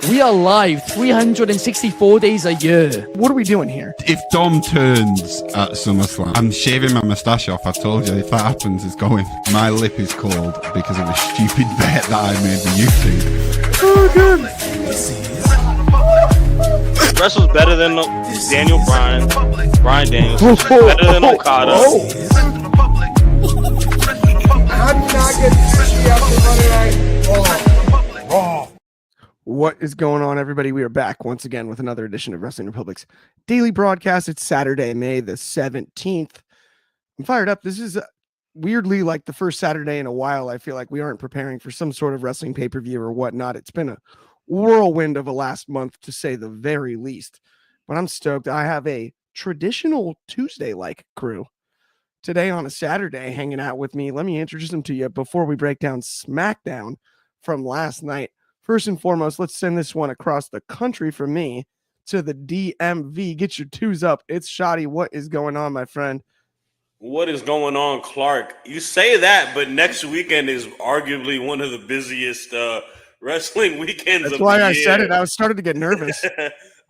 We are live 364 days a year. What are we doing here? If Dom turns at SummerSlam, I'm shaving my moustache off. I told you, if that happens, it's going. My lip is cold because of a stupid bet that I made on YouTube. Oh, good. Wrestle's better than Daniel Bryan. Bryan Daniels. Better than Okada. How do you not get 50 after Monday Night Raw? What is going on, everybody? We are back once again with another edition of Wrestling Republic's daily broadcast. It's Saturday, May the 17th. I'm fired up. This is weirdly like the first Saturday in a while. I feel like we aren't preparing for some sort of wrestling pay-per-view or whatnot. It's been a whirlwind of a last month, to say the very least. But I'm stoked. I have a traditional Tuesday-like crew today on a Saturday hanging out with me. Let me introduce them to you before we break down SmackDown from last night. First and foremost, let's send this one across the country from me to the DMV. Get your twos up. It's Shoddy. What is going on, my friend? What is going on, Clark? You say that, but next weekend is arguably one of the busiest wrestling weekends. That's why I said it. I was starting to get nervous.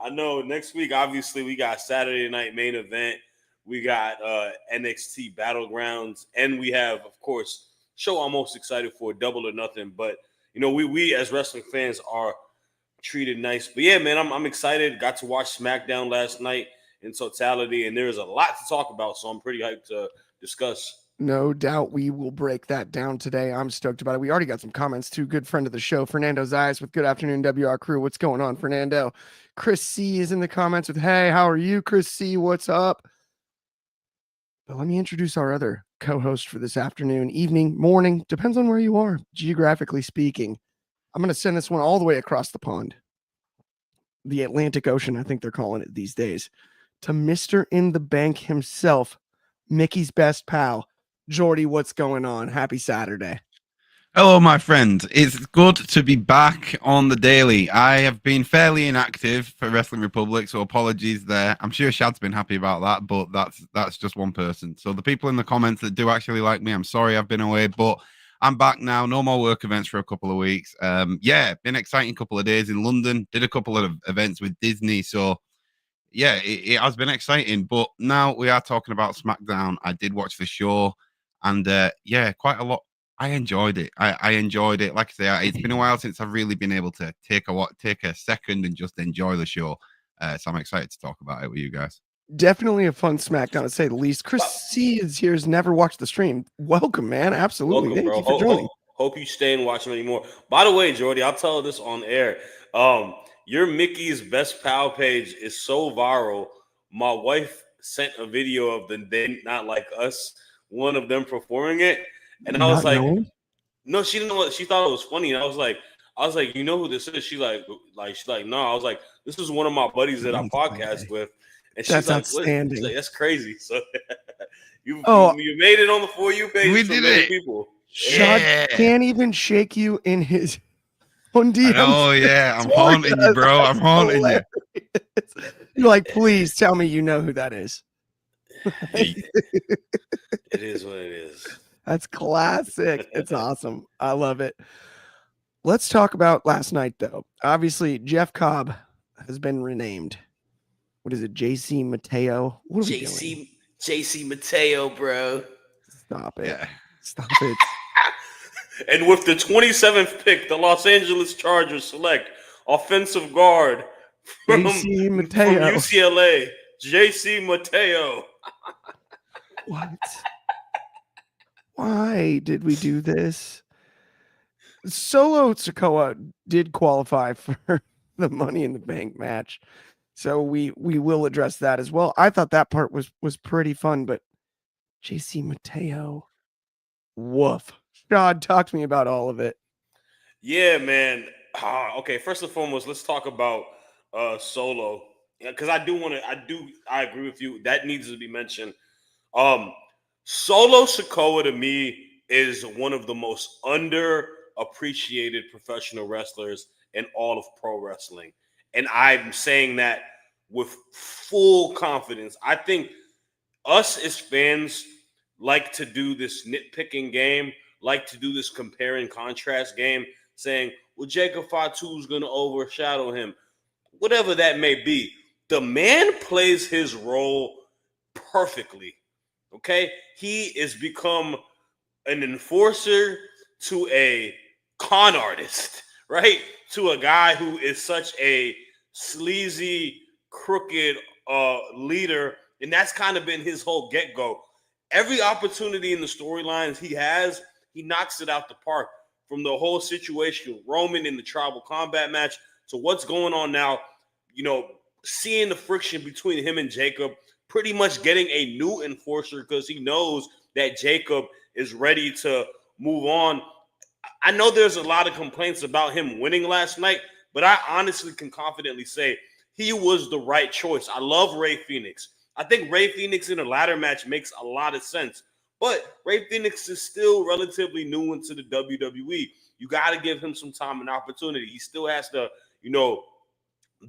I know. Next week, obviously, we got Saturday night main event. We got NXT Battlegrounds, and we have, of course, show I'm most excited for, Double or Nothing. But you know, we as wrestling fans are treated nice. But yeah, man, I'm excited. Got to watch SmackDown last night in totality, and there's a lot to talk about, so I'm pretty hyped to discuss. No doubt we will break that down today. I'm stoked about it. We already got some comments too. Good friend of the show, Fernando Zayas with Good Afternoon WR Crew. What's going on, Fernando? Chris C is in the comments with, hey, how are you, Chris C? What's up? But let me introduce our other co-host for this afternoon, evening, morning, depends on where you are, geographically speaking. I'm going to send this one all the way across the pond, the Atlantic Ocean, I think they're calling it these days, to Mr. In the Bank himself, Mickey's best pal, Jordy. What's going on? Happy Saturday. Hello, my friend. It's good to be back on the daily. I have been fairly inactive for Wrestling Republic, so apologies there. I'm sure Shad's been happy about that, but that's just one person. So the people in the comments that do actually like me, I'm sorry I've been away, but I'm back now. No more work events for a couple of weeks. Yeah, been an exciting couple of days in London. Did a couple of events with Disney, so yeah, it has been exciting. But now we are talking about SmackDown. I did watch the show, and yeah, quite a lot. I enjoyed it. I enjoyed it. Like I say, it's been a while since I've really been able to take a second and just enjoy the show. So I'm excited to talk about it with you guys. Definitely a fun SmackDown, to say the least. Chris C is here, has never watched the stream. Welcome, man. Absolutely. Welcome, Thank bro. you for joining. Hope you stay and watch many more. By the way, Jordy, I'll tell this on air. Your Mickey's Best Pal page is so viral. My wife sent a video of the They Not Like Us, one of them performing it. And I was like, no, she didn't know what she thought it was funny. And I was like, you know who this is? She's like, no. I was like, this is one of my buddies that I podcast with. And she's That's like, outstanding. She's like, that's crazy. So you made it on the For You page. We did it. People. Shad can't even shake you in his on DMs. Oh yeah, I'm haunting you, bro. I'm haunting you. You're like, please tell me you know who that is. It is what it is. That's classic. It's awesome. I love it. Let's talk about last night, though. Obviously, Jeff Cobb has been renamed. What is it? JC Mateo? What are we doing? JC Mateo, bro. Stop it. Yeah. Stop it. And with the 27th pick, the Los Angeles Chargers select offensive guard from UCLA, JC Mateo. What? Why did we do this? Solo Sikoa did qualify for the Money in the Bank match, so we will address that as well. I thought that part was pretty fun, but JC Mateo, woof. God, talk to me about all of it. Yeah, man. Okay, first and foremost, let's talk about Solo, because I agree with you. That needs to be mentioned. Solo Sikoa to me is one of the most underappreciated professional wrestlers in all of pro wrestling. And I'm saying that with full confidence. I think us as fans like to do this nitpicking game, like to do this compare and contrast game, saying, well, Jacob Fatu is going to overshadow him. Whatever that may be, the man plays his role perfectly. Okay? He is become an enforcer to a con artist, right? To a guy who is such a sleazy, crooked leader. And that's kind of been his whole get-go. Every opportunity in the storylines he has, he knocks it out the park. From the whole situation with Roman in the tribal combat match to what's going on now, seeing the friction between him and Jacob, pretty much getting a new enforcer because he knows that Jacob is ready to move on. I know there's a lot of complaints about him winning last night, but I honestly can confidently say he was the right choice. I love Rey Fenix. I think Rey Fenix in a ladder match makes a lot of sense. But Rey Fenix is still relatively new into the WWE. You got to give him some time and opportunity. He still has to,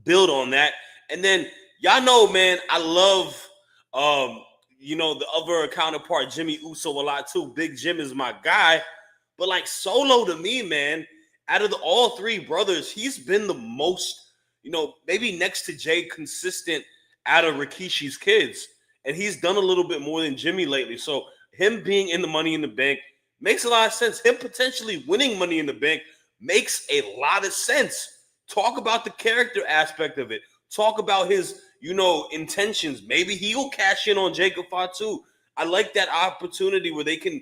build on that. And then, y'all know, man, I love, the other counterpart, Jimmy Uso, a lot too. Big Jim is my guy. But like Solo to me, man, out of all three brothers, he's been the most, maybe next to Jay, consistent out of Rikishi's kids. And he's done a little bit more than Jimmy lately. So him being in the Money in the Bank makes a lot of sense. Him potentially winning Money in the Bank makes a lot of sense. Talk about the character aspect of it. Talk about his, intentions. Maybe he'll cash in on Jacob Fatu. I like that opportunity where they can,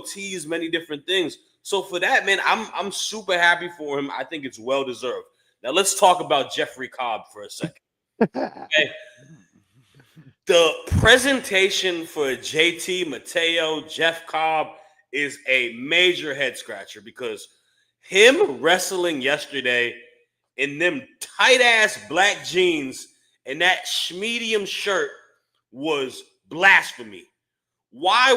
tease many different things. So for that, man, I'm super happy for him. I think it's well deserved. Now let's talk about Jeffrey Cobb for a second. Okay. The presentation for JT, Mateo, Jeff Cobb is a major head scratcher because him wrestling yesterday in them tight ass black jeans and that schmedium shirt was blasphemy. Why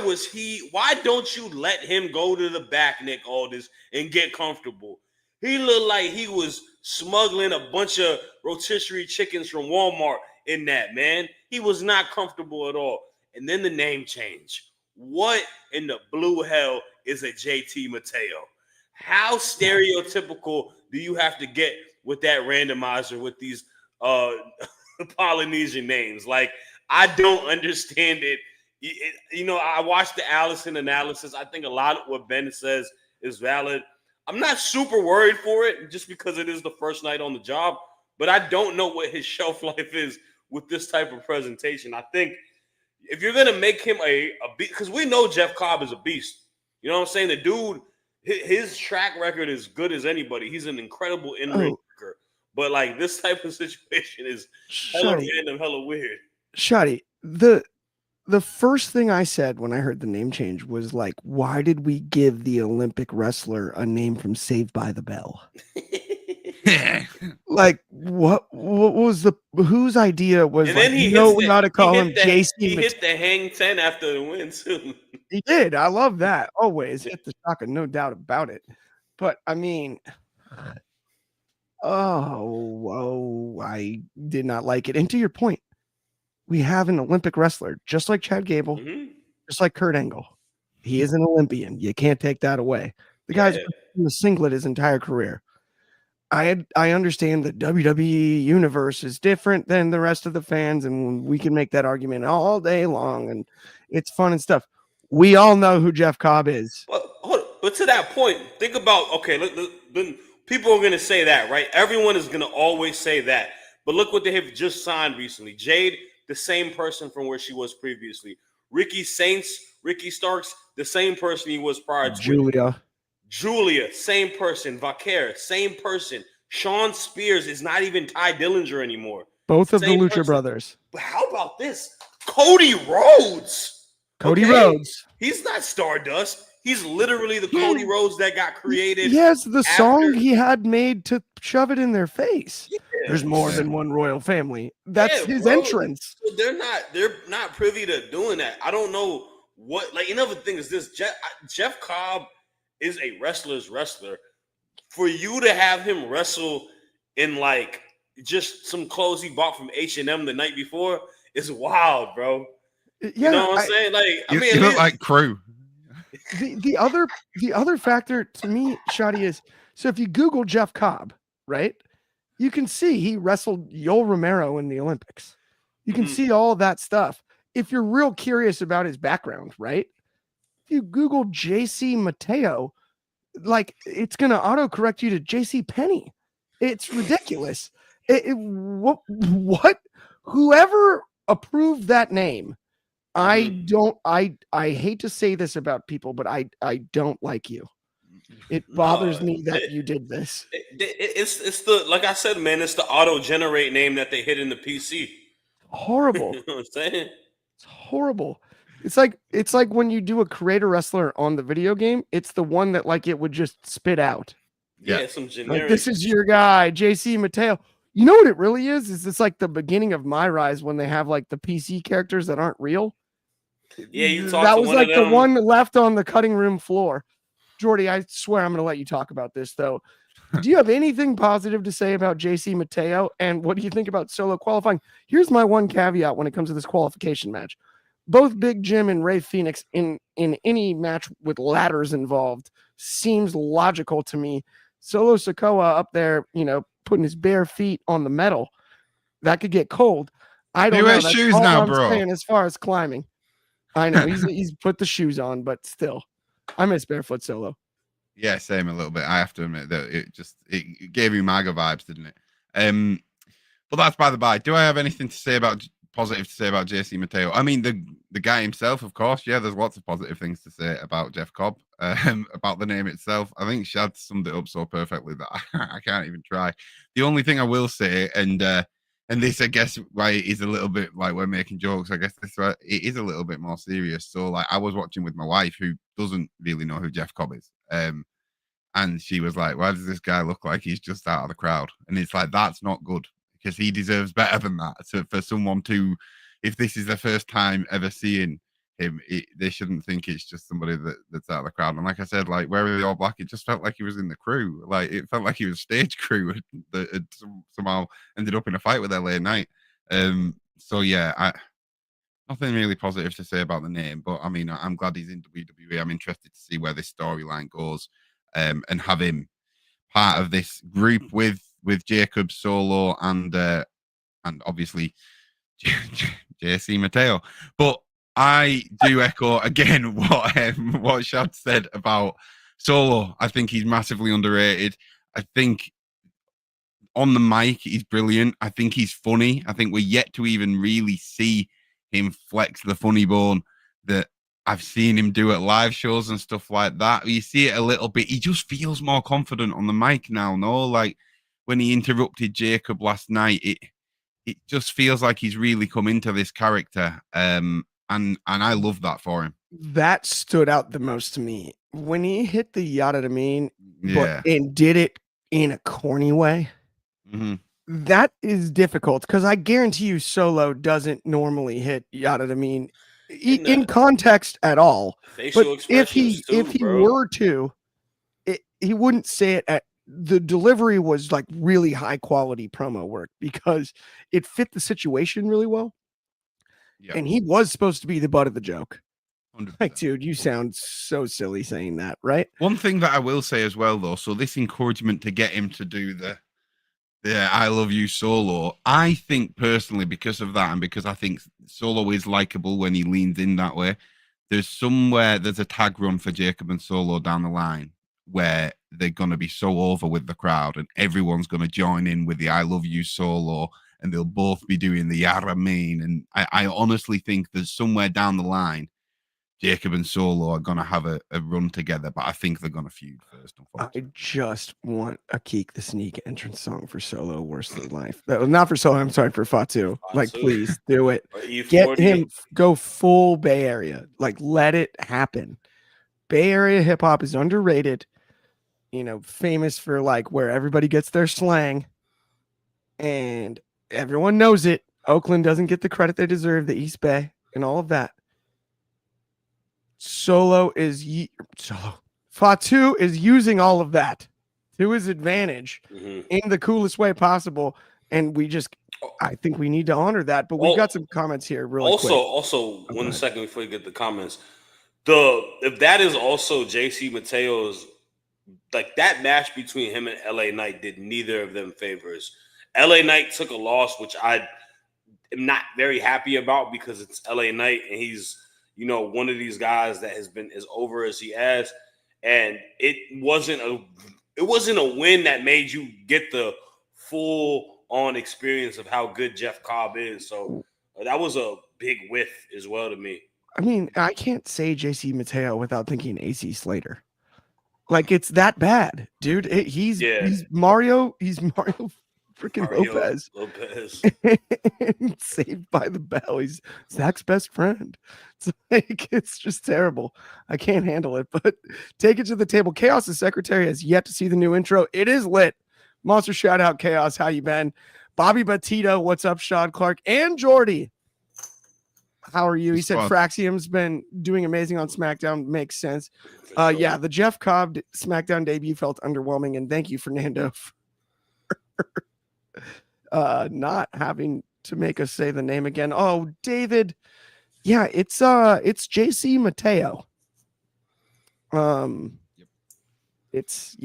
don't you let him go to the back, Nick Aldis, and get comfortable? He looked like he was smuggling a bunch of rotisserie chickens from Walmart in that, man. He was not comfortable at all. And then the name change. What in the blue hell is a JT Mateo? How stereotypical do you have to get with that randomizer with these Polynesian names? Like, I don't understand it. I watched the Allison analysis. I think a lot of what Ben says is valid. I'm not super worried for it just because it is the first night on the job, but I don't know what his shelf life is with this type of presentation. I think if you're going to make him a beast, because we know Jeff Cobb is a beast. You know what I'm saying? The dude, his track record is good as anybody. He's an incredible in-ring worker. But like this type of situation is hella random, hella weird. Shotty, the first thing I said when I heard the name change was like, why did we give the Olympic wrestler a name from Saved by the Bell? Like, what was whose idea was? And then he not to call him JC. He hit the hang 10 after the win too. He did. I love that. Always hit the shocker, no doubt about it. But I mean, I did not like it. And to your point, we have an Olympic wrestler, just like Chad Gable, just like Kurt Angle. He is an Olympian. You can't take that away. The guy's been in the singlet his entire career. I understand that WWE universe is different than the rest of the fans, and we can make that argument all day long, and it's fun and stuff. We all know who Jeff Cobb is. But to that point, think about, people are going to say that, right? Everyone is going to always say that. But look what they have just signed recently. Jade, the same person from where she was previously. Ricky Starks, the same person he was prior to. Julia, same person. Vaquer, same person. Sean Spears is not even Ty Dillinger anymore. Both of the Lucha brothers. But how about this? Cody Rhodes. Rhodes. He's not Stardust. He's literally the Cody Rhodes that got created. Yes, the song he had made to shove it in their face. Yeah. There's more than one royal family. That's his entrance. So they're not privy to doing that. I don't know what. Like another thing is this: Jeff Cobb is a wrestler's wrestler. For you to have him wrestle in like just some clothes he bought from H&M the night before is wild, bro. Yeah, you know what I'm saying? Like, you look like Crew. The other factor to me, Shotty, is So if you Google Jeff Cobb, right, you can see he wrestled Yoel Romero in the Olympics. You can see all of that stuff. If you're real curious about his background, right? If you Google JC Mateo, like it's going to autocorrect you to JC Penny. It's ridiculous. What? Whoever approved that name, I hate to say this about people, but I don't like you. It bothers me that you did this. It's the, like I said, man, it's the auto-generate name that they hit in the PC. Horrible. You know what I'm saying? It's horrible. It's like when you do a creator wrestler on the video game, it's the one that like it would just spit out. Yeah, some generic. Like, this is your guy, JC Mateo. You know what it really is? Is it's like the beginning of My Rise when they have like the PC characters that aren't real. Yeah, you talked that to was one like of the them. one left on the cutting room floor. Jordy, I swear I'm going to let you talk about this though. Do you have anything positive to say about JC Mateo? And what do you think about Solo qualifying? Here's my one caveat when it comes to this qualification match. Both Big Jim and Ray Phoenix in any match with ladders involved seems logical to me. Solo Sikoa up there, putting his bare feet on the metal, that could get cold. I don't know. wear That's shoes all now, I'm bro. saying as far as climbing. I know he's put the shoes on, but still, I miss barefoot Solo. Yeah, same a little bit. I have to admit that it gave you MAGA vibes, didn't it? But that's by the by. Do I have anything to say about positive to say about JC Mateo? I mean, the guy himself, of course. Yeah, there's lots of positive things to say about Jeff Cobb. About the name itself, I think Shad summed it up so perfectly that I can't even try. The only thing I will say, and this, I guess, why it is a little bit like we're making jokes. I guess it is a little bit more serious. So, like, I was watching with my wife, who doesn't really know who Jeff Cobb is, and she was like, "Why does this guy look like he's just out of the crowd?" And it's like, that's not good, because he deserves better than that. So for someone to, if this is their first time ever seeing him, they shouldn't think it's just somebody that's out of the crowd. And like I said, like, wearing the all black, it just felt like he was in the crew. Like, it felt like he was stage crew that had somehow ended up in a fight with LA Knight. So yeah, nothing really positive to say about the name, but I mean, I'm glad he's in WWE. I'm interested to see where this storyline goes, and have him part of this group with Jacob, Solo, and obviously JC Mateo. But I do echo again what Shad said about Solo. I think he's massively underrated. I think on the mic he's brilliant. I think he's funny. I think we're yet to even really see him flex the funny bone that I've seen him do at live shows and stuff like that. You see it a little bit. He just feels more confident on the mic now. No, like when he interrupted Jacob last night, it just feels like he's really come into this character. And I love that for him. That stood out the most to me when he hit the Yada to mean, Yeah, and did it in a corny way. mm-hmm. That is difficult because I guarantee you Solo doesn't normally hit Yada to mean in context at all. But if he were to, he wouldn't say it at the delivery was like really high quality promo work because it fit the situation really well. Yep. And he was supposed to be the butt of the joke. 100%. Like, dude, you sound so silly saying that, right? One thing that I will say as well, though, so this encouragement to get him to do the I love you Solo, I think personally, because of that, and because I think Solo is likable when he leans in that way, there's a tag run for Jacob and Solo down the line where they're going to be so over with the crowd and everyone's going to join in with the I love you Solo, and they'll both be doing the Yara mean. And I honestly think there's somewhere down the line Jacob and Solo are going to have a run together, but I think they're going to feud first. I just want a Keek the Sneak entrance song for Solo, Worse Than Life. Not for Solo, I'm sorry, for Fatu. Like, please do it. Get him, go full Bay Area. Like, let it happen. Bay Area hip hop is underrated, famous for like where everybody gets their slang and everyone knows it. Oakland doesn't get the credit they deserve, the East Bay and all of that. Fatu is using all of that to his advantage in the coolest way possible, and I think we need to honor that. But we've got some comments here really quick. Also, 1 second before you get the comments, if that is also JC Mateo's like that match between him and LA Knight did neither of them favors. LA Knight took a loss, which I am not very happy about because it's LA Knight and he's, you know, one of these guys that has been as over as he has. And it wasn't a win that made you get the full on experience of how good Jeff Cobb is. So that was a big whiff as well to me. I mean, I can't say JC Mateo without thinking AC Slater. Like, it's that bad, dude. He's Mario. He's Mario freaking Lopez. Saved by the Bell. He's Zach's best friend. It's like, it's just terrible. I can't handle it. But take it to the table. Chaos's secretary has yet to see the new intro. It is lit. Monster shout out, Chaos. How you been? Bobby Batito. What's up, Shad Clark and Jordy? How are you? He said Fraxium's been doing amazing on SmackDown. Makes sense. Yeah, the Jeff Cobb SmackDown debut felt underwhelming, and thank you, Fernando, for not having to make us say the name again. Oh, David. Yeah, it's JC Mateo. It's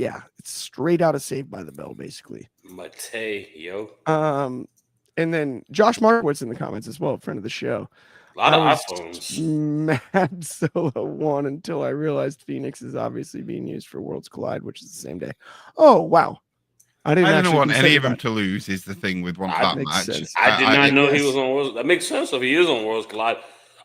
straight out of Saved by the Bell, basically. Mateo. And then Josh Markowitz in the comments as well, friend of the show. A lot of iPhones. Mad Solo won until I realized Phoenix is obviously being used for Worlds Collide, which is the same day. Oh, wow. I don't want any of them to lose is the thing with that match. Sense. I did not know he was on Worlds. That makes sense if he is on Worlds Collide.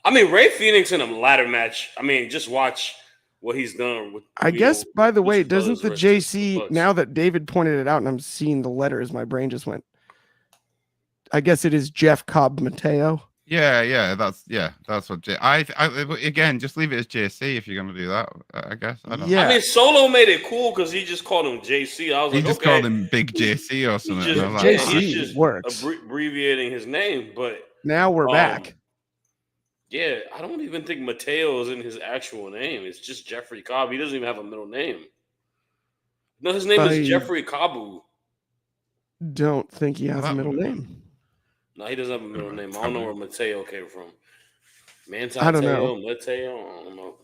I mean, Ray Phoenix in a ladder match. I mean, just watch what he's done. With, I guess, by the way, doesn't the JC, now that David pointed it out and I'm seeing the letters, my brain just went, I guess it is Jeff Cobb Mateo. Yeah, that's what I again, just leave it as JC if you're gonna do that. I guess. I don't know. I mean, Solo made it cool because he just called him JC. I was like, just called him Big JC or something. JC just works. Abbreviating his name, but now we're back. Yeah, I don't even think Mateo is in his actual name. It's just Jeffrey Cobb. He doesn't even have a middle name. No, his name is Jeffrey Cobbu. Don't think he has a middle name. No, he doesn't have a middle name. I don't know where Mateo came from. I don't know. Mateo, I don't know.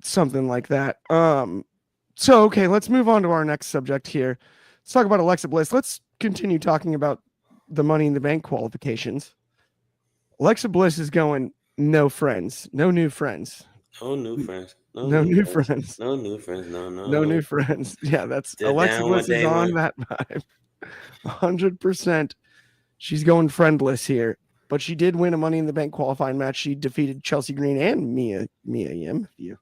Something like that. So okay, let's move on to our next subject here. Let's talk about Alexa Bliss. Let's continue talking about the Money in the Bank qualifications. Alexa Bliss is going no friends, no new friends. No new friends. No new friends. No new friends. No new friends. Yeah, that's Alexa Bliss is on that vibe. 100%. She's going friendless here, but she did win a Money in the Bank qualifying match. She defeated Chelsea Green and Mia Yim, if you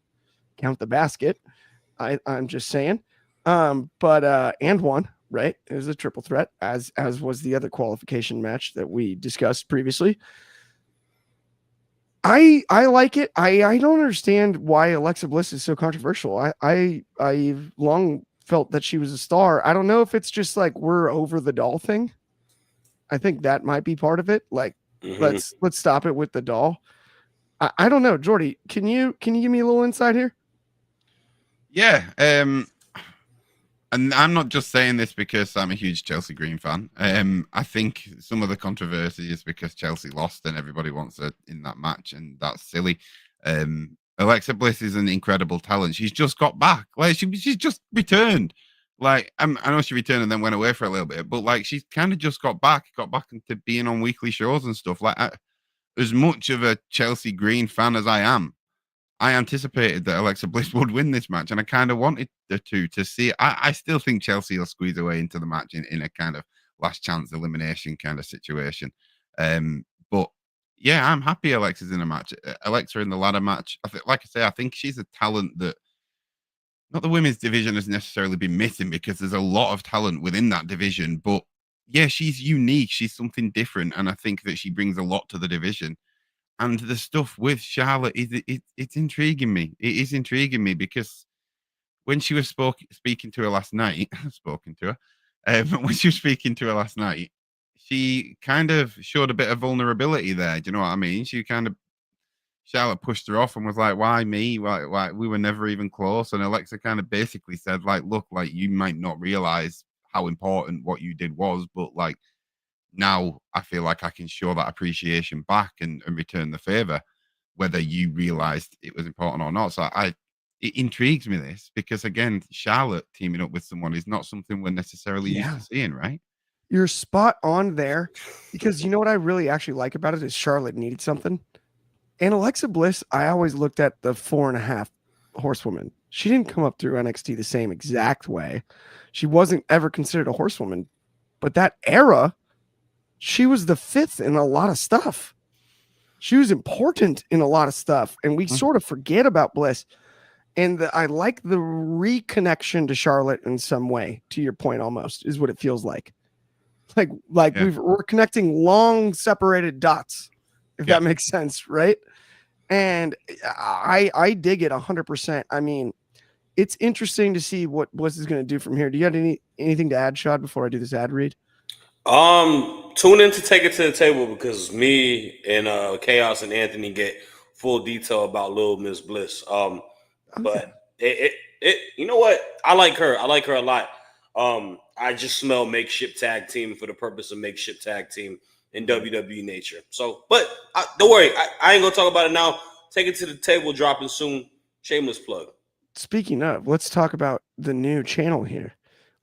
count the basket. I'm just saying. But and won, right? It was a triple threat, as was the other qualification match that we discussed previously. I like it. I don't understand why Alexa Bliss is so controversial. I've long felt that she was a star. I don't know if it's just like we're over the doll thing. I think that might be part of it. Like, let's stop it with the doll. I don't know, Jordy. Can you give me a little insight here? Yeah. And I'm not just saying this because I'm a huge Chelsea Green fan. I think some of the controversy is because Chelsea lost and everybody wants her in that match, and that's silly. Alexa Bliss is an incredible talent. She's just got back. Like she's just returned. Like I know she returned and then went away for a little bit, but like she's kind of just got back into being on weekly shows and stuff. Like as much of a Chelsea Green fan as I am, I anticipated that Alexa Bliss would win this match, and I kind of wanted her to see it. I still think Chelsea will squeeze away into the match in a kind of last chance elimination kind of situation. But yeah, I'm happy Alexa's in a match. Alexa in the ladder match. I think she's a talent that not the women's division has necessarily been missing because there's a lot of talent within that division. But yeah, she's unique. She's something different, and I think that she brings a lot to the division. And the stuff with Charlotte it's intriguing me. It is intriguing me because when she was speaking to her last night, when she was speaking to her last night, she kind of showed a bit of vulnerability there. Do you know what I mean? Charlotte pushed her off and was like, "Why me? Why we were never even close." And Alexa kind of basically said, "Like, look, like you might not realize how important what you did was, but like." Now I feel like I can show that appreciation back and return the favor, whether you realized it was important or not. So it intrigues me this because again, Charlotte teaming up with someone is not something we're necessarily used to seeing, right? You're spot on there, because you know what I really actually like about it is Charlotte needed something. And Alexa Bliss, I always looked at the 4.5 horsewoman. She didn't come up through NXT the same exact way. She wasn't ever considered a horsewoman, but that era, she was the 5th in a lot of stuff. She was important in a lot of stuff, and we sort of forget about Bliss. And I like the reconnection to Charlotte in some way, to your point almost, is what it feels like. Like we're connecting long separated dots, if that makes sense, right? And I dig it 100%. I mean, it's interesting to see what Bliss is going to do from here. Do you have anything to add, Shad, before I do this ad read? Tune in to Take It to the Table, because me and Chaos and Anthony get full detail about Lil Miss Bliss. But it you know what? I like her. I like her a lot. I just smell makeshift tag team for the purpose of makeshift tag team in WWE nature. So, but don't worry, I ain't gonna talk about it now. Take It to the Table dropping soon. Shameless plug. Speaking of, let's talk about the new channel here.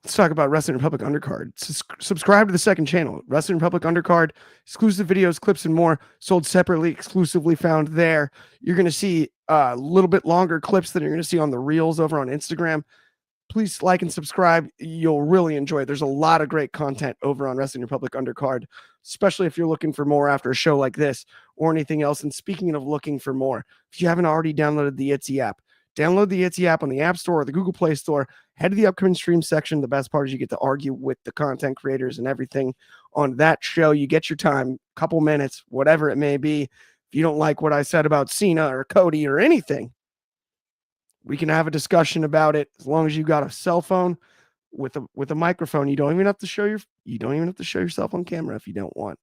Let's talk about Wrestling Republic Undercard. Subscribe to the second channel, Wrestling Republic Undercard, exclusive videos, clips, and more, sold separately, exclusively found there. You're going to see a little bit longer clips than you're going to see on the Reels over on Instagram. Please like and subscribe. You'll really enjoy it. There's a lot of great content over on Wrestling Republic Undercard, especially if you're looking for more after a show like this or anything else. And speaking of looking for more, if you haven't already downloaded the Etsy app, download the Etsy app on the App Store or the Google Play Store. Head to the upcoming stream section. The best part is you get to argue with the content creators and everything on that show. You get your time, couple minutes, whatever it may be. If you don't like what I said about Cena or Cody or anything, we can have a discussion about it. As long as you got a cell phone with a microphone, you don't even have to show yourself on camera if you don't want.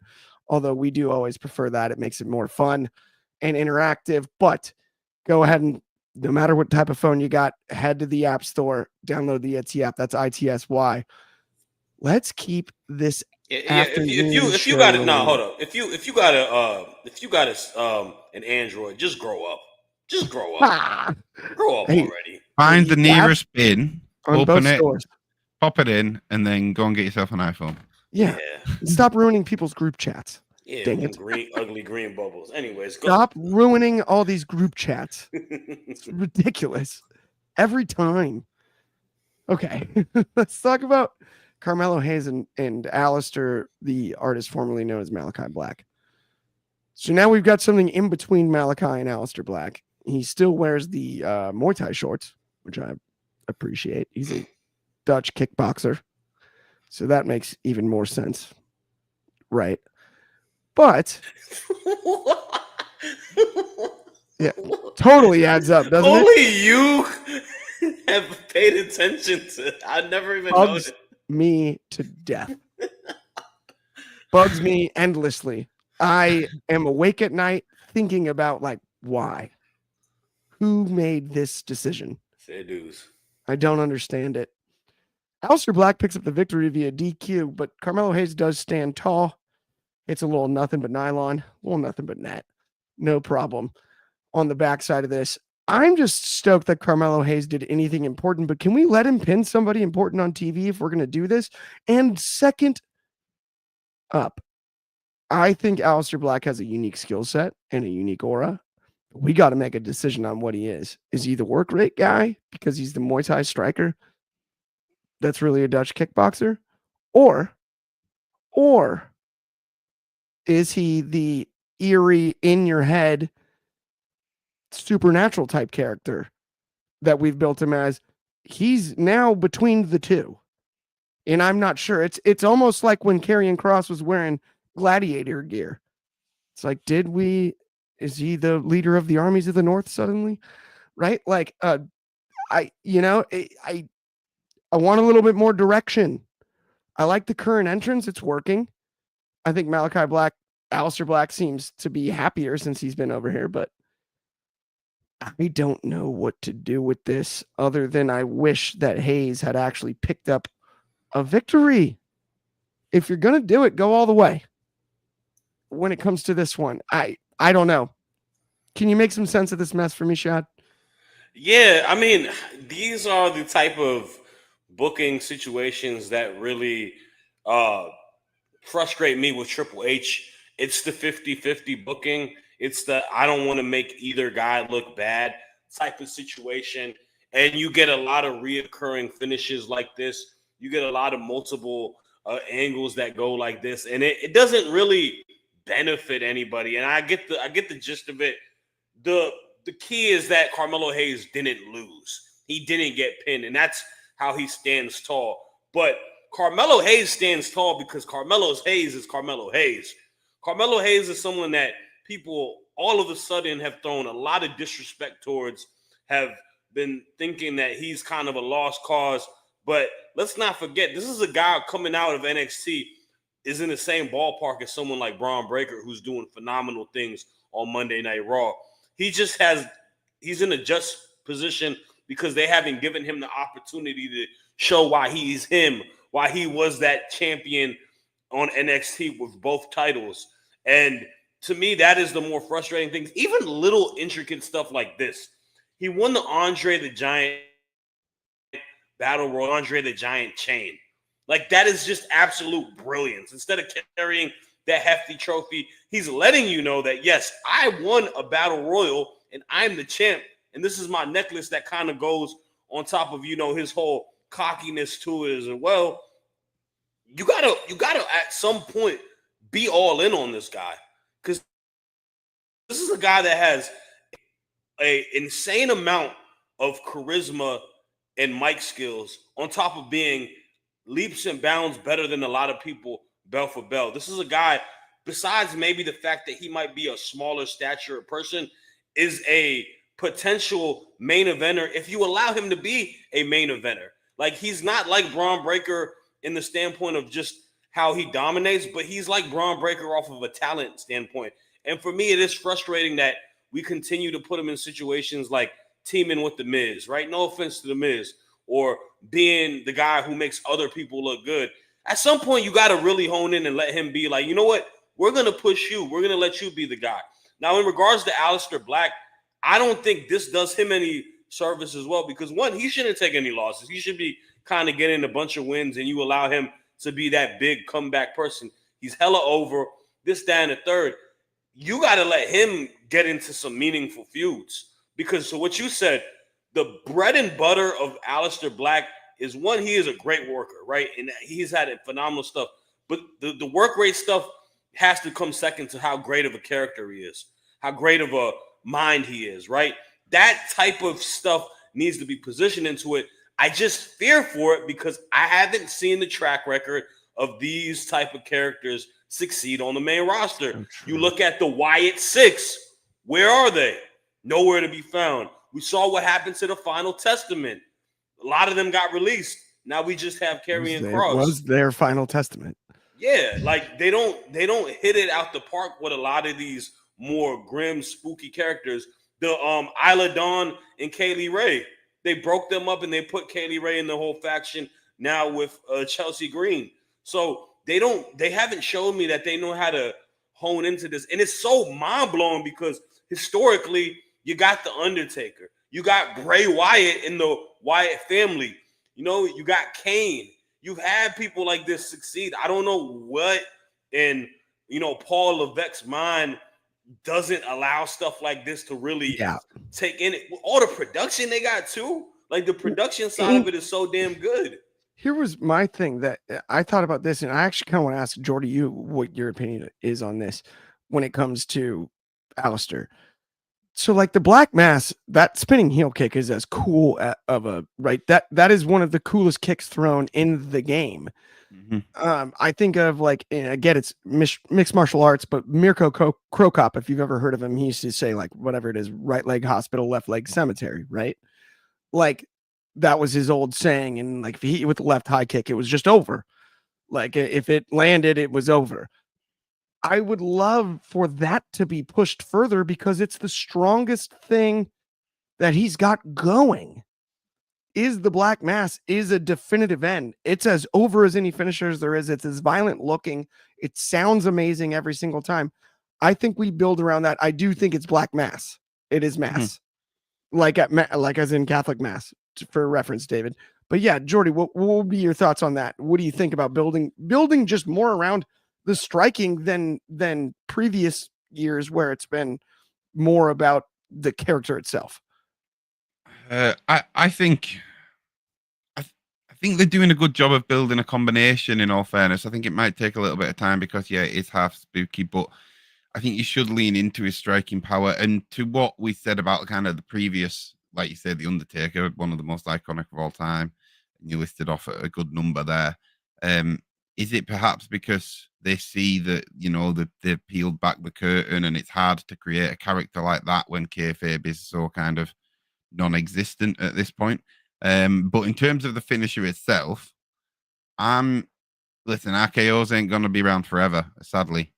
Although we do always prefer that. It makes it more fun and interactive. But go ahead and, no matter what type of phone you got, head to the App Store, download the Etsy app. That's ITSY. Let's keep this. If you got it, no, hold up. If you got an Android, just grow up. Just grow up. Grow up already. Find the nearest bin, open it, stores. pop it in, and then go and get yourself an iPhone. Yeah. Stop ruining people's group chats. Yeah, dang it. Ugly green bubbles. Anyways, go. Stop ruining all these group chats. It's ridiculous. Every time. Okay. Let's talk about Carmelo Hayes and Alistair, the artist formerly known as Malachi Black. So now we've got something in between Malachi and Alistair Black. He still wears the Muay Thai shorts, which I appreciate. He's a Dutch kickboxer. So that makes even more sense. Right. But yeah, totally adds up, doesn't it? Only you have paid attention to. I never even noticed. Me to death. Bugs me endlessly. I am awake at night thinking about, like, why? Who made this decision? Fair dues. I don't understand it. Alistair Black picks up the victory via DQ, but Carmelo Hayes does stand tall. It's a little nothing but nylon, a little nothing but net. No problem on the backside of this. I'm just stoked that Carmelo Hayes did anything important, but can we let him pin somebody important on TV if we're going to do this? And second up, I think Alistair Black has a unique skill set and a unique aura. We got to make a decision on what he is. Is he the work rate guy because he's the Muay Thai striker that's really a Dutch kickboxer? Or is he the eerie, in your head, supernatural type character that we've built him as? He's now between the two. And I'm not sure. It's almost like when Karrion Kross was wearing gladiator gear. It's like, is he the leader of the armies of the North suddenly? Right? Like, I want a little bit more direction. I like the current entrance. It's working. I think Alistair Black seems to be happier since he's been over here, but I don't know what to do with this other than I wish that Hayes had actually picked up a victory. If you're going to do it, go all the way. When it comes to this one, I don't know. Can you make some sense of this mess for me, Shad? Yeah, I mean, these are the type of booking situations that really uh, frustrate me with Triple H. It's the 50-50 booking. It's the I don't want to make either guy look bad type of situation. And you get a lot of reoccurring finishes like this. You get a lot of multiple angles that go like this. And it doesn't really benefit anybody. And I get the gist of it. The the key is that Carmelo Hayes didn't lose. He didn't get pinned, and that's how he stands tall. But Carmelo Hayes stands tall because Carmelo Hayes is Carmelo Hayes. Carmelo Hayes is someone that people all of a sudden have thrown a lot of disrespect towards, have been thinking that he's kind of a lost cause. But let's not forget, this is a guy coming out of NXT, is in the same ballpark as someone like Braun Breaker, who's doing phenomenal things on Monday Night Raw. He's in a just position because they haven't given him the opportunity to show why he's him, why he was that champion on NXT with both titles. And to me, that is the more frustrating things. Even little intricate stuff like this. He won the Andre the Giant Battle Royal, Andre the Giant chain. Like, that is just absolute brilliance. Instead of carrying that hefty trophy, he's letting you know that, yes, I won a Battle Royal and I'm the champ. And this is my necklace that kind of goes on top of, his whole cockiness to it as well. You gotta at some point be all in on this guy, because this is a guy that has a insane amount of charisma and mic skills on top of being leaps and bounds better than a lot of people bell for bell. This is a guy, besides maybe the fact that he might be a smaller stature person, is a potential main eventer if you allow him to be a main eventer. Like, he's not like Braun Breaker in the standpoint of just how he dominates, but he's like Braun Breaker off of a talent standpoint. And for me, it is frustrating that we continue to put him in situations like teaming with The Miz, right? No offense to The Miz, or being the guy who makes other people look good. At some point, you got to really hone in and let him be like, you know what? We're going to push you. We're going to let you be the guy. Now, in regards to Aleister Black, I don't think this does him any service as well, because one, he shouldn't take any losses. He should be kind of getting a bunch of wins, and you allow him to be that big comeback person. He's hella over, this, that, and the third. You got to let him get into some meaningful feuds, because so what you said, the bread and butter of Aleister Black is, one, he is a great worker, right? And he's had phenomenal stuff. But the work rate stuff has to come second to how great of a character he is, how great of a mind he is, right? That type of stuff needs to be positioned into it. I just fear for it because I haven't seen the track record of these type of characters succeed on the main roster. You look at the Wyatt Six. Where are they? Nowhere to be found. We saw what happened to the Final Testament. A lot of them got released. Now we just have Karrion Kross. Was their Final Testament. Yeah, like they don't hit it out the park with a lot of these more grim, spooky characters. The Isla Dawn and Kaylee Ray, they broke them up and they put Kaylee Ray in the whole faction now with Chelsea Green. So they haven't shown me that they know how to hone into this. And it's so mind-blowing because historically, you got The Undertaker. You got Bray Wyatt in the Wyatt family. You got Kane. You've had people like this succeed. I don't know what in, Paul Levesque's mind doesn't allow stuff like this to really take in it. All the production they got too. Like, the production side of it is so damn good. Here was my thing that I thought about this, and I actually kind of want to ask Jordy, you what your opinion is on this when it comes to Aleister. So, like, the Black Mass, that spinning heel kick is as cool of a right. That is one of the coolest kicks thrown in the game. Mm-hmm. I think of, like, again, it's mixed martial arts, but Mirko Cro Cop, if you've ever heard of him, he used to say, like, whatever it is, right leg hospital, left leg cemetery, right? Like, that was his old saying. And, like, if he hit with the left high kick, it was just over. Like, if it landed, it was over. I would love for that to be pushed further because it's the strongest thing that he's got going. Is the Black Mass is a definitive end. It's as over as any finisher as there is. It's as violent looking. It sounds amazing every single time. I think we build around that. I do think it's Black Mass. It is Mass. like as in Catholic Mass, for reference, David. But yeah, Jordy, what would be your thoughts on that? What do you think about building just more around the striking than previous years where it's been more about the character itself? I think I think they're doing a good job of building a combination. In all fairness, I think it might take a little bit of time because it is half spooky, but I think you should lean into his striking power. And to what we said about kind of the previous, like you said, the Undertaker, one of the most iconic of all time, and you listed off a good number there. Is it perhaps because they see that that they've peeled back the curtain and it's hard to create a character like that when kayfabe is so kind of non-existent at this point? But in terms of the finisher itself, listen, RKO's ain't gonna be around forever, sadly.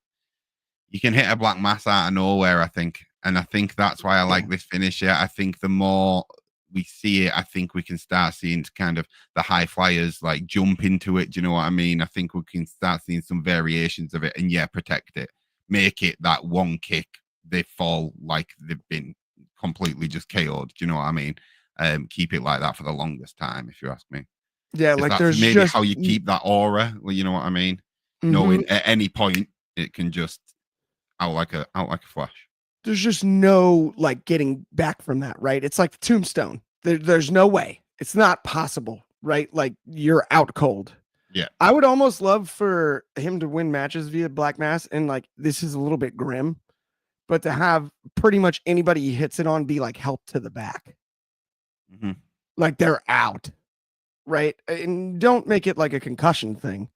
You can hit a black mass out of nowhere, I think. And I think that's why I like this finisher. I think the more we see it, I think we can start seeing kind of the high flyers like jump into it. Do you know what I mean? I think we can start seeing some variations of it and protect it. Make it that one kick, they fall like they've been completely just KO'd. Do you know what I mean? Keep it like that for the longest time, if you ask me. Yeah, like there's maybe just how you keep that aura. Well, you know what I mean? Knowing at any point it can just out like a flash. There's just no like getting back from that, right? It's like the tombstone. There's no way. It's not possible, right? Like you're out cold. Yeah. I would almost love for him to win matches via Black Mass, and like this is a little bit grim, but to have pretty much anybody he hits it on be like help to the back. Like they're out, right? And don't make it like a concussion thing.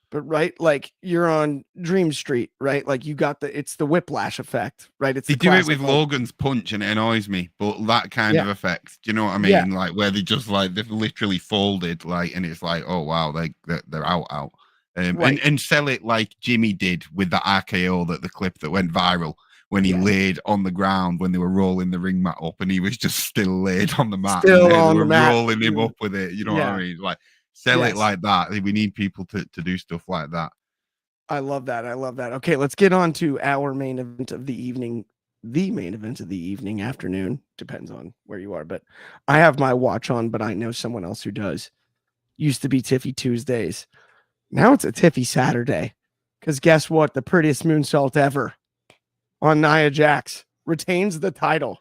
But right, like you're on Dream Street, right? Like you got it's the whiplash effect, right? It's they do it with Logan's punch and it annoys me, but that kind of effect, do you know what I mean? Yeah. Like where they just like they've literally folded, like, and it's like, oh wow, they're out. Right. And sell it like Jimmy did with the RKO, the clip that went viral when he laid on the ground when they were rolling the ring mat up, and he was just still laid on the mat. Still and on they were the mat. rolling him up with it. You know what I mean? Like. Sell it like that. We need people to do stuff like that. I love that. Okay, let's get on to our main event of the evening. The main event of the evening, afternoon. Depends on where you are. But I have my watch on, but I know someone else who does. Used to be Tiffy Tuesdays. Now it's a Tiffy Saturday. Because guess what? The prettiest moonsault ever on Nia Jax retains the title.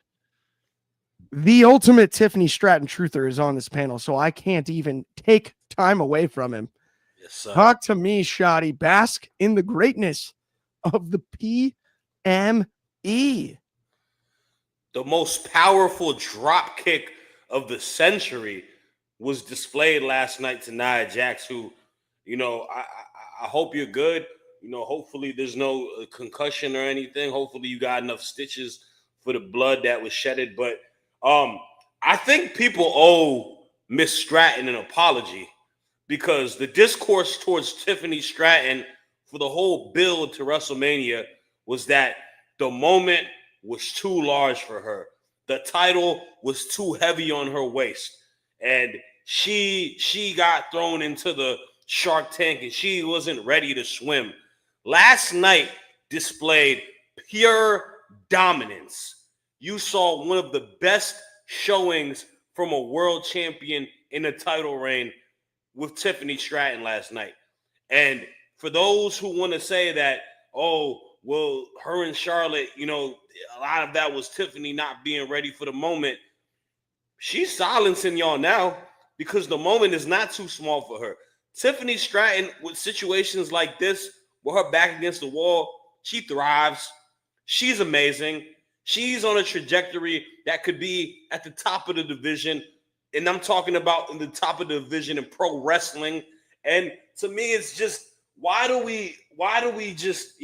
The ultimate Tiffany Stratton truther is on this panel, so I can't even take time away from him. Yes, sir. Talk to me, Shoddy. Bask in the greatness of the PME. The most powerful drop kick of the century was displayed last night to Nia Jax, who, I hope you're good. Hopefully there's no concussion or anything. Hopefully you got enough stitches for the blood that was shedded, but I think people owe Miss Stratton an apology because the discourse towards Tiffany Stratton for the whole build to WrestleMania was that the moment was too large for her. The title was too heavy on her waist. And she got thrown into the Shark Tank and she wasn't ready to swim. Last night displayed pure dominance. You saw one of the best showings from a world champion in a title reign with Tiffany Stratton last night. And for those who want to say that, oh, well, her and Charlotte, a lot of that was Tiffany not being ready for the moment. She's silencing y'all now because the moment is not too small for her. Tiffany Stratton, with situations like this, with her back against the wall, she thrives. She's amazing. She's on a trajectory that could be at the top of the division. And I'm talking about in the top of the division in pro wrestling. And to me, it's just, why do we just,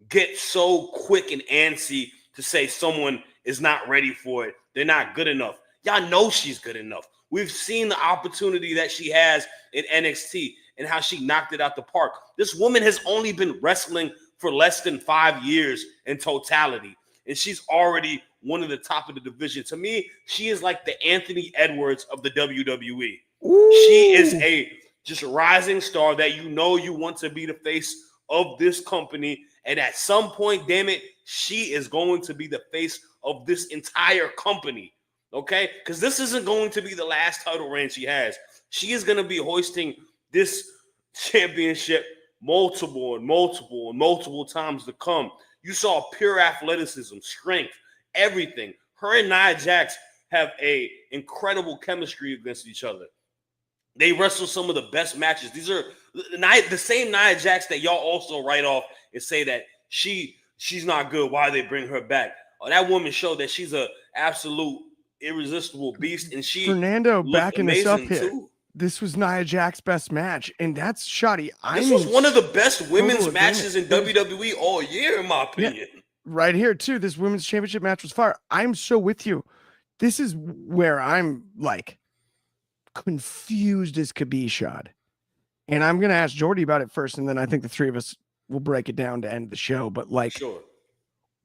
get so quick and antsy to say someone is not ready for it? They're not good enough. Y'all know she's good enough. We've seen the opportunity that she has in NXT and how she knocked it out the park. This woman has only been wrestling for less than 5 years in totality. And she's already one of the top of the division. To me, she is like the Anthony Edwards of the WWE. Ooh. She is a just rising star that you want to be the face of this company. And at some point, damn it, she is going to be the face of this entire company. Okay, because this isn't going to be the last title reign she has. She is going to be hoisting this championship multiple times to come. You saw pure athleticism, strength, everything. Her and Nia Jax have a incredible chemistry against each other. They wrestle some of the best matches. These are the same Nia Jax that y'all also write off and say that she's not good. Why they bring her back? That woman showed that she's a absolute irresistible beast, and she Fernando looked backing us up amazing here. too. This was Nia Jax's best match, and that's shoddy. This was one of the best women's matches in WWE all year, in my opinion. Yeah, right here too. This women's championship match was fire. I'm so with you. This is where I'm like confused as could be, Shad. And I'm gonna ask Jordy about it first, and then I think the three of us will break it down to end the show. But like, Sure.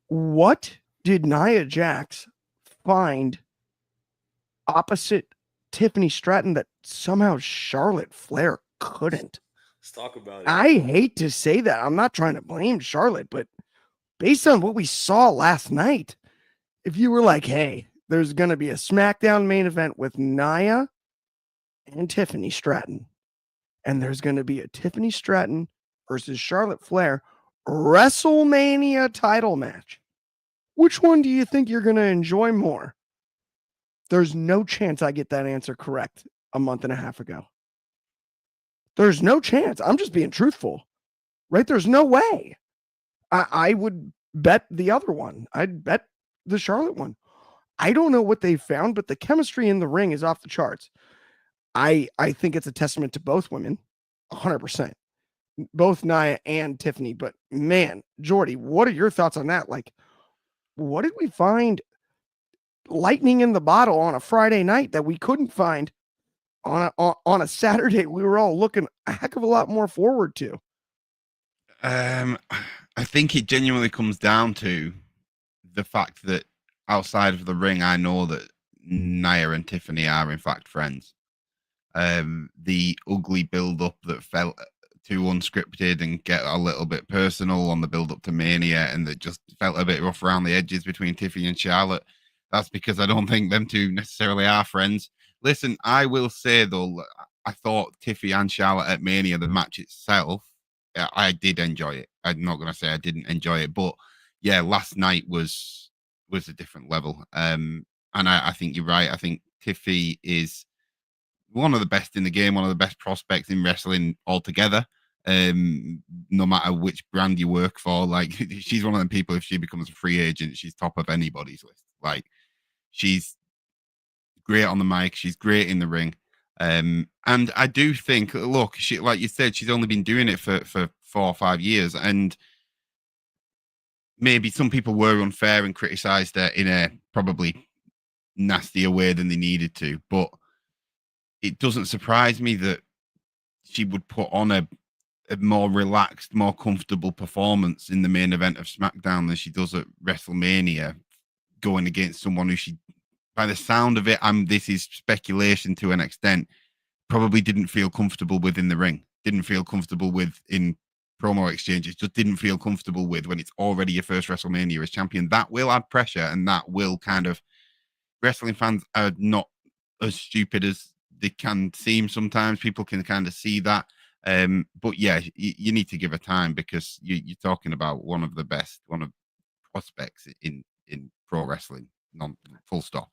What did Nia Jax find opposite Tiffany Stratton that somehow Charlotte Flair couldn't? Let's talk about it. I hate to say that. I'm not trying to blame Charlotte, but based on what we saw last night, if you were like, hey, there's going to be a SmackDown main event with Nia and Tiffany Stratton, and there's going to be a Tiffany Stratton versus Charlotte Flair WrestleMania title match, which one do you think you're going to enjoy more? There's no chance I get that answer correct a month and a half ago. There's no chance. I'm just being truthful, right? There's no way. I would bet the other one. I'd bet the Charlotte one. I don't know what they found, but the chemistry in the ring is off the charts. I think it's a testament to both women, 100%. Both Nia and Tiffany. But man, Jordy, what are your thoughts on that? Like, what did we find lightning in the bottle on a Friday night that we couldn't find on a Saturday we were all looking a heck of a lot more forward to? I think it genuinely comes down to the fact that outside of the ring, I know that Nia and Tiffany are in fact friends. The ugly build-up that felt too unscripted and get a little bit personal on the build-up to Mania, and that just felt a bit rough around the edges between Tiffany and Charlotte. That's because I don't think them two necessarily are friends. Listen, I will say though, I thought Tiffany and Charlotte at Mania, the match itself, I did enjoy it. I'm not going to say I didn't enjoy it, but yeah, last night was a different level. And I think you're right. I think Tiffany is one of the best in the game, one of the best prospects in wrestling altogether. No matter which brand you work for, like she's one of them people, if she becomes a free agent, she's top of anybody's list. Like she's great on the mic, she's great in the ring. And I do think, look, she, like you said, she's only been doing it for 4 or 5 years, and maybe some people were unfair and criticized her in a probably nastier way than they needed to, but it doesn't surprise me that she would put on a more relaxed, more comfortable performance in the main event of SmackDown than she does at WrestleMania, going against someone who she, by the sound of it, this is speculation to an extent, probably didn't feel comfortable with in the ring, didn't feel comfortable with in promo exchanges, just didn't feel comfortable with when it's already your first WrestleMania as champion. That will add pressure, and that will kind of, wrestling fans are not as stupid as they can seem sometimes. People can kind of see that. But yeah, you need to give her time, because you're talking about one of the best, one of prospects in pro wrestling, full stop.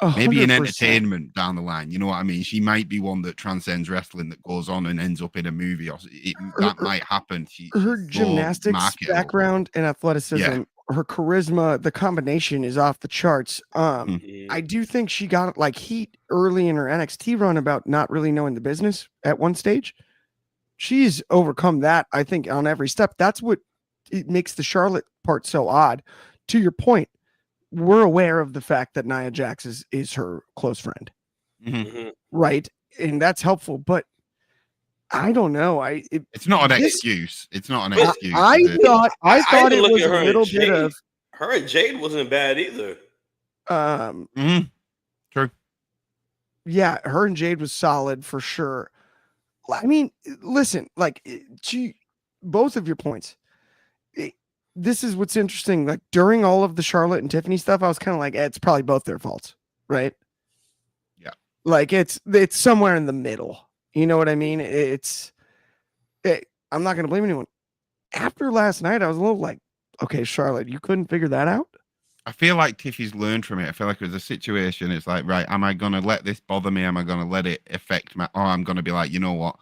100%. Maybe in entertainment down the line, you know what I mean? She might be one that transcends wrestling, that goes on and ends up in a movie, or that might happen. Her gymnastics background and athleticism, her charisma, the combination is off the charts. I do think she got like heat early in her NXT run about not really knowing the business at one stage. She's overcome that, I think, on every step. That's what it makes the Charlotte part so odd. To your point, we're aware of the fact that Nia Jax is her close friend, right? And that's helpful, but I don't know. It's not an excuse. It's not an excuse. I thought it was a little bit of her and Jade wasn't bad either. True. Yeah, her and Jade was solid for sure. I mean, listen, like both of your points. This is what's interesting. Like during all of the Charlotte and Tiffany stuff, I was kind of like, it's probably both their faults, right? Yeah. Like it's somewhere in the middle. You know what I mean? I'm not going to blame anyone. After last night, I was a little like, okay, Charlotte, you couldn't figure that out? I feel like Tiffy's learned from it. I feel like it was a situation. It's like, right, am I going to let this bother me? Am I going to let it affect my, or I'm going to be like, you know what?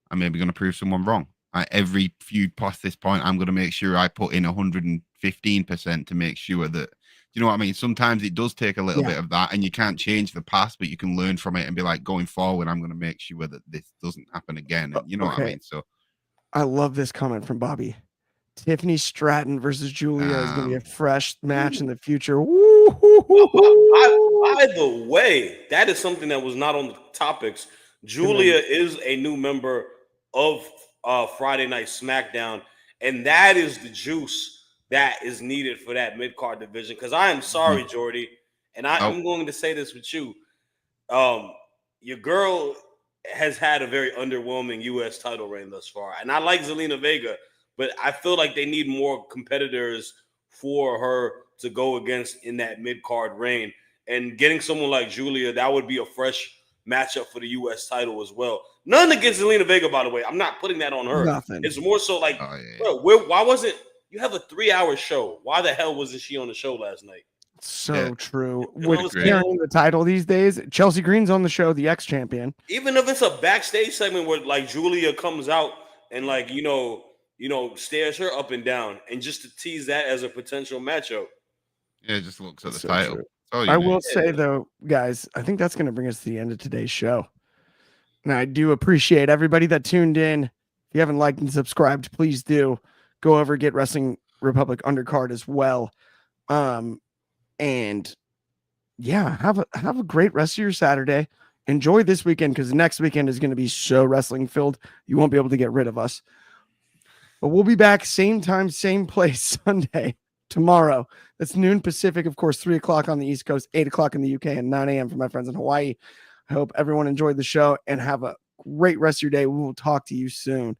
I'm maybe going to prove someone wrong. Every feud past this point, I'm going to make sure I put in 115% to make sure that, you know what I mean? Sometimes it does take a little bit of that, and you can't change the past, but you can learn from it and be like, going forward, I'm going to make sure that this doesn't happen again. And you know what I mean? So I love this comment from Bobby. Tiffany Stratton versus Julia is going to be a fresh match in the future. By the way, that is something that was not on the topics. Julia is a new member of Friday Night SmackDown, and that is the juice that is needed for that mid-card division. Because I am sorry, Jordy, and I'm going to say this with you. Your girl has had a very underwhelming U.S. title reign thus far, and I like Zelina Vega, but I feel like they need more competitors for her to go against in that mid-card reign. And getting someone like Julia, that would be a fresh matchup for the U.S. title as well. None against Zelina Vega, by the way. I'm not putting that on her. Nothing. It's more so like, bro, why wasn't you have a 3-hour show? Why the hell wasn't she on the show last night? So true. With carrying the title these days, Chelsea Green's on the show, the ex-champion. Even if it's a backstage segment where like Julia comes out and like stares her up and down, and just to tease that as a potential matchup. Yeah, it just looks at the title. I will say though, guys, I think that's going to bring us to the end of today's show. And I do appreciate everybody that tuned in. If you haven't liked and subscribed, please do go over, get Wrestling Republic Undercard as well. And yeah, have a great rest of your Saturday. Enjoy this weekend, because next weekend is going to be so wrestling filled. You won't be able to get rid of us. But we'll be back same time, same place Sunday, tomorrow. That's noon Pacific, of course, 3 o'clock on the East Coast, 8 o'clock in the UK, and 9 a.m. for my friends in Hawaii. I hope everyone enjoyed the show and have a great rest of your day. We will talk to you soon.